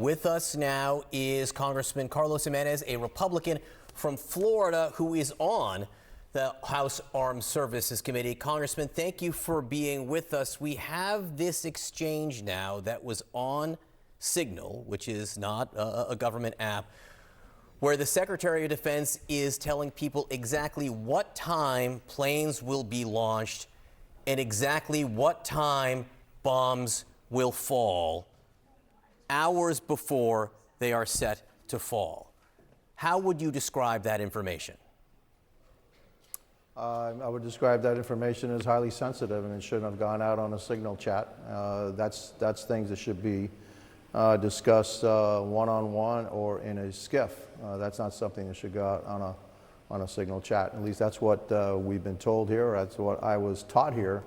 With us now is Congressman Carlos Gimenez, a Republican from Florida who is on the House Armed Services Committee. Congressman, thank you for being with us. We have this exchange now that was on Signal, which is not a government app, where the Secretary of Defense is telling people exactly what time planes will be launched and exactly what time bombs will fall hours before they are set to fall. How would you describe that information? I would describe that information as highly sensitive, and it shouldn't have gone out on a Signal chat. That's things that should be discussed one-on-one or in a skiff. That's not something that should go out on a Signal chat. At least that's what we've been told here. That's what I was taught here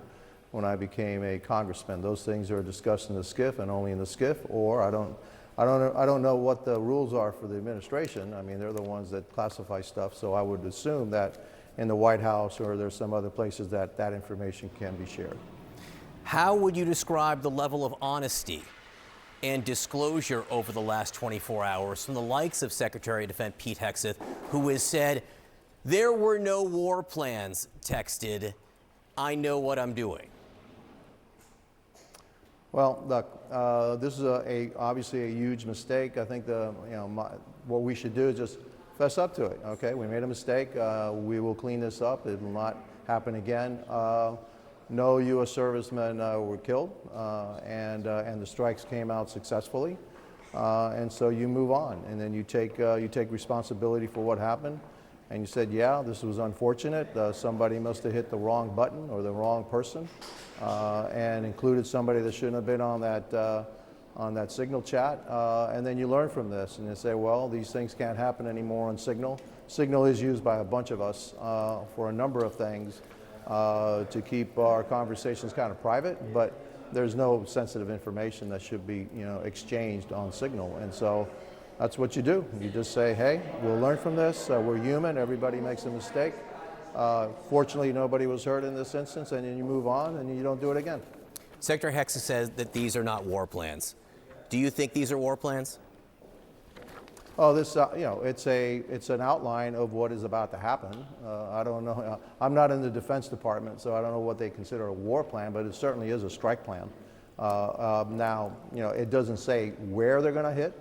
when I became a congressman. Those things are discussed in the skiff and only in the skiff, or I don't know what the rules are for the administration. I mean, they're the ones that classify stuff, so I would assume that in the White House or there's some other places that that information can be shared. How would you describe the level of honesty and disclosure over the last 24 hours from the likes of Secretary of Defense Pete Hegseth, who has said, there were no war plans texted, I know what I'm doing? Well, look, this is obviously a huge mistake. I think what we should do is just fess up to it. Okay, we made a mistake. We will clean this up. It will not happen again. No U.S. servicemen were killed, and the strikes came out successfully. And so you move on, and then you take responsibility for what happened. And you said, yeah, this was unfortunate. Somebody must have hit the wrong button or the wrong person, and included somebody that shouldn't have been on that Signal chat. And then you learn from this, and you say, well, these things can't happen anymore on Signal. Signal is used by a bunch of us for a number of things to keep our conversations kind of private, but there's no sensitive information that should be, exchanged on Signal. And so that's what you do. You just say, hey, we'll learn from this. We're human. Everybody makes a mistake. Fortunately, nobody was hurt in this instance, and then you move on and you don't do it again. Secretary Hegseth says that these are not war plans. Do you think these are war plans? Oh, this, it's an outline of what is about to happen. I don't know. I'm not in the Defense Department, so I don't know what they consider a war plan, but it certainly is a strike plan. Now, it doesn't say where they're going to hit.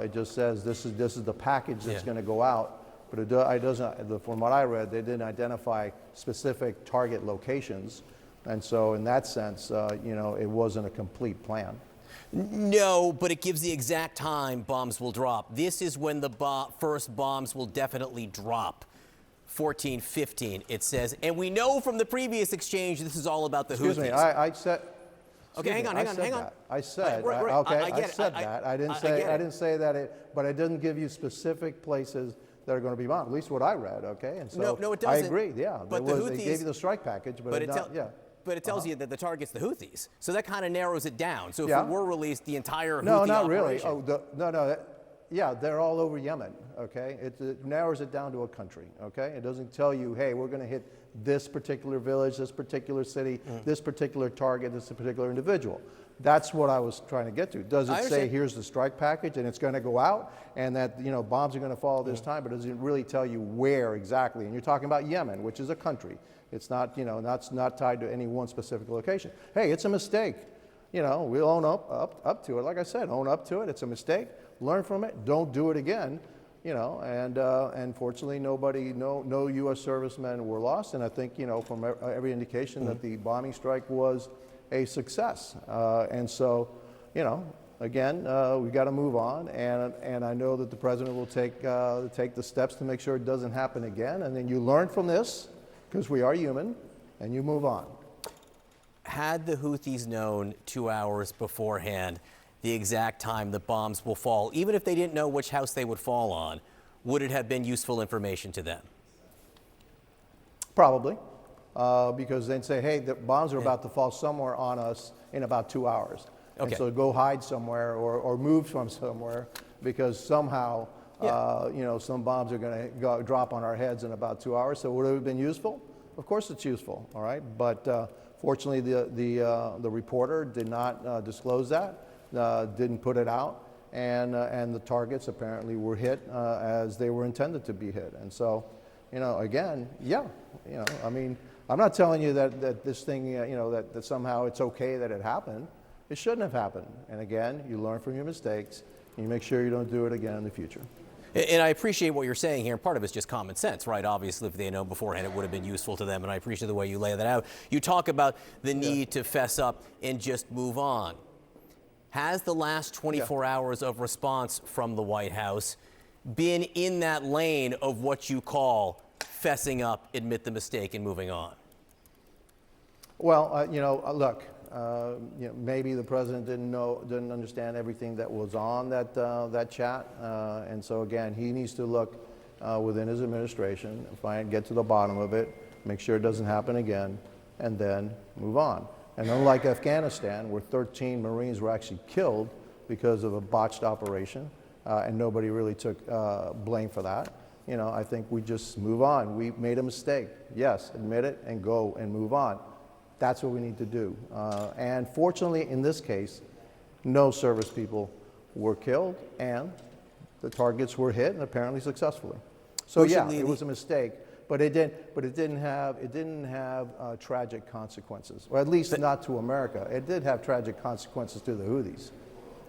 It just says this is the package that's going to go out, but it doesn't. From what I read, they didn't identify specific target locations, and so in that sense, it wasn't a complete plan. No, but it gives the exact time bombs will drop. This is when the first bombs will definitely drop. 14:15, it says, and we know from the previous exchange this is all about the Houthis. Excuse me, I said. Okay, hang on. I said, right. okay, I said that. I didn't say that, but I didn't give you specific places that are going to be bombed. At least what I read, okay? And so no, it doesn't. I agree, yeah. But they gave you the strike package, but it tells you that the target's the Houthis. So that kind of narrows it down. So if it were released, the entire Houthi No, not operation. really. They're all over Yemen, okay? It narrows it down to a country, okay? It doesn't tell you, hey, we're going to hit this particular village, this particular city, this particular target, this particular individual. That's what I was trying to get to. Does it say here's the strike package and it's going to go out and that bombs are going to fall this time, but does it really tell you where exactly? And you're talking about Yemen, which is a country. It's not not tied to any one specific location. Hey, it's a mistake. We'll own up to it. Like I said, own up to it. It's a mistake. Learn from it. Don't do it again. And fortunately, no U.S. servicemen were lost. And I think, from every indication that the bombing strike was a success. And so, again, we've got to move on. And I know that the president will take the steps to make sure it doesn't happen again. And then you learn from this, because we are human, and you move on. Had the Houthis known 2 hours beforehand the exact time the bombs will fall, even if they didn't know which house they would fall on, would it have been useful information to them? Probably, because they'd say, hey, the bombs are about to fall somewhere on us in about 2 hours. Okay. And so go hide somewhere or move from somewhere, because somehow some bombs are going to drop on our heads in about 2 hours. So would it have been useful? Of course it's useful, all right? But fortunately, the reporter did not disclose that, didn't put it out. and the targets apparently were hit as they were intended to be hit. And so, again, yeah, I mean, I'm not telling you that this thing, that somehow it's okay that it happened. It shouldn't have happened. And again, you learn from your mistakes, and you make sure you don't do it again in the future. And I appreciate what you're saying here. Part of it's just common sense, right? Obviously, if they know beforehand, it would have been useful to them. And I appreciate the way you lay that out. You talk about the need to fess up and just move on. Has the last 24 hours of response from the White House been in that lane of what you call fessing up, admit the mistake, and moving on? Well, look, maybe the president didn't understand everything that was on that chat, and so again, he needs to look within his administration, get to the bottom of it, make sure it doesn't happen again, and then move on. And unlike Afghanistan, where 13 Marines were actually killed because of a botched operation, and nobody really took blame for that, I think we just move on. We made a mistake. Yes, admit it and go and move on. That's what we need to do. And fortunately, in this case, no service people were killed, and the targets were hit, and apparently successfully. So yeah, it was a mistake, but it didn't have tragic consequences, or at least not to America. It did have tragic consequences to the Houthis.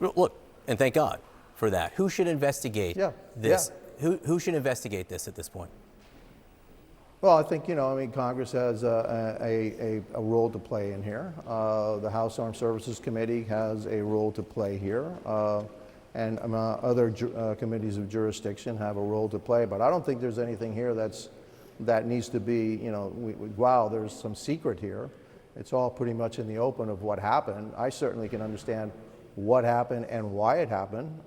Look, and thank God for that. Who should investigate this? Who should investigate this at this point? Well, I think, Congress has a role to play in here. The House Armed Services Committee has a role to play here. And other committees of jurisdiction have a role to play. But I don't think there's anything here that needs to be, wow, there's some secret here. It's all pretty much in the open of what happened. I certainly can understand what happened and why it happened.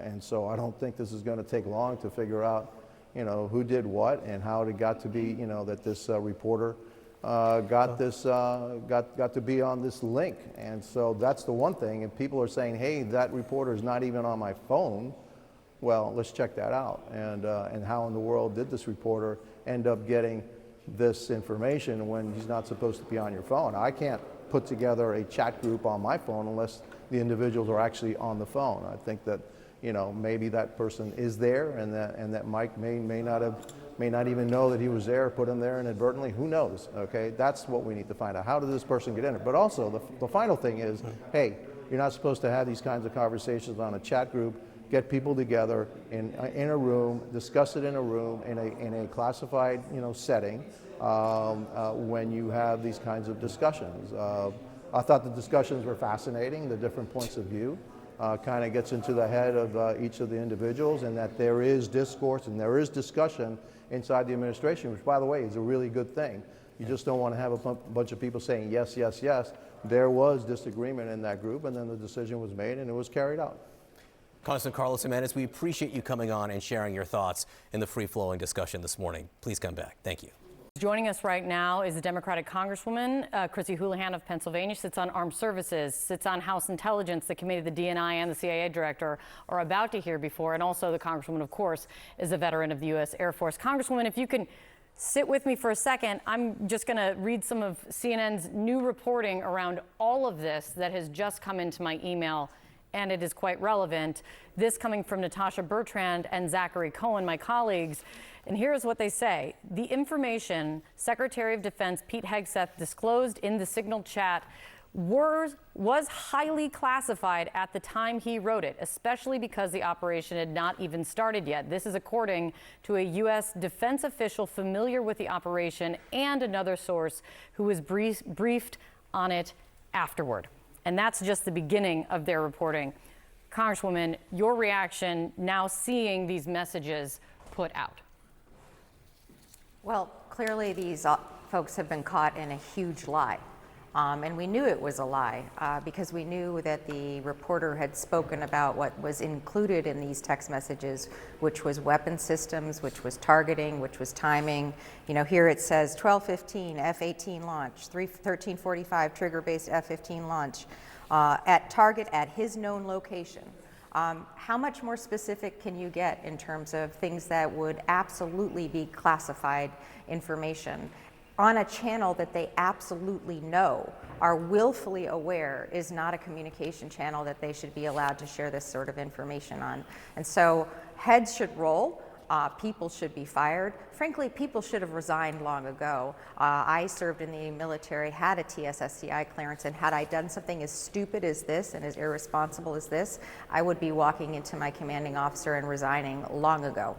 And so I don't think this is going to take long to figure out who did what and how it got to be, that this reporter got to be on this link. And so that's the one thing. And people are saying, hey, that reporter is not even on my phone. Well, let's check that out. And how in the world did this reporter end up getting this information when he's not supposed to be on your phone? I can't put together a chat group on my phone unless the individuals are actually on the phone. I think that maybe that person is there, and that Mike may not even know that he was there, put him there inadvertently. Who knows? Okay, that's what we need to find out. How did this person get in it? But also, the final thing is, hey, you're not supposed to have these kinds of conversations on a chat group. Get people together in a room, discuss it in a room, in a classified setting when you have these kinds of discussions. I thought the discussions were fascinating, the different points of view. Kind of gets into the head of each of the individuals, and that there is discourse and there is discussion inside the administration, which, by the way, is a really good thing. You just don't want to have a bunch of people saying yes, yes, yes. There was disagreement in that group, and then the decision was made and it was carried out. Congressman Carlos Gimenez, we appreciate you coming on and sharing your thoughts in the free-flowing discussion this morning. Please come back. Thank you. Joining us right now is the Democratic Congresswoman, Chrissy Houlihan of Pennsylvania, sits on Armed Services, sits on House Intelligence. The committee, the DNI and the CIA director are about to hear before. And also the Congresswoman, of course, is a veteran of the U.S. Air Force. Congresswoman, if you can sit with me for a second, I'm just going to read some of CNN's new reporting around all of this that has just come into my email, and it is quite relevant. This coming from Natasha Bertrand and Zachary Cohen, my colleagues. And here's what they say. The information Secretary of Defense Pete Hegseth disclosed in the Signal chat was highly classified at the time he wrote it, especially because the operation had not even started yet. This is according to a U.S. defense official familiar with the operation and another source who was briefed on it afterward. And that's just the beginning of their reporting. Congresswoman, your reaction now seeing these messages put out? Well, clearly these folks have been caught in a huge lie. And we knew it was a lie because we knew that the reporter had spoken about what was included in these text messages, which was weapon systems, which was targeting, which was timing. Here it says 12:15 F-18 launch, 13:45 trigger-based F-15 launch at target at his known location. How much more specific can you get in terms of things that would absolutely be classified information? on a channel that they absolutely know, are willfully aware is not a communication channel that they should be allowed to share this sort of information on. And so heads should roll. People should be fired. Frankly, people should have resigned long ago. I served in the military, had a TSSCI clearance, and had I done something as stupid as this and as irresponsible as this, I would be walking into my commanding officer and resigning long ago.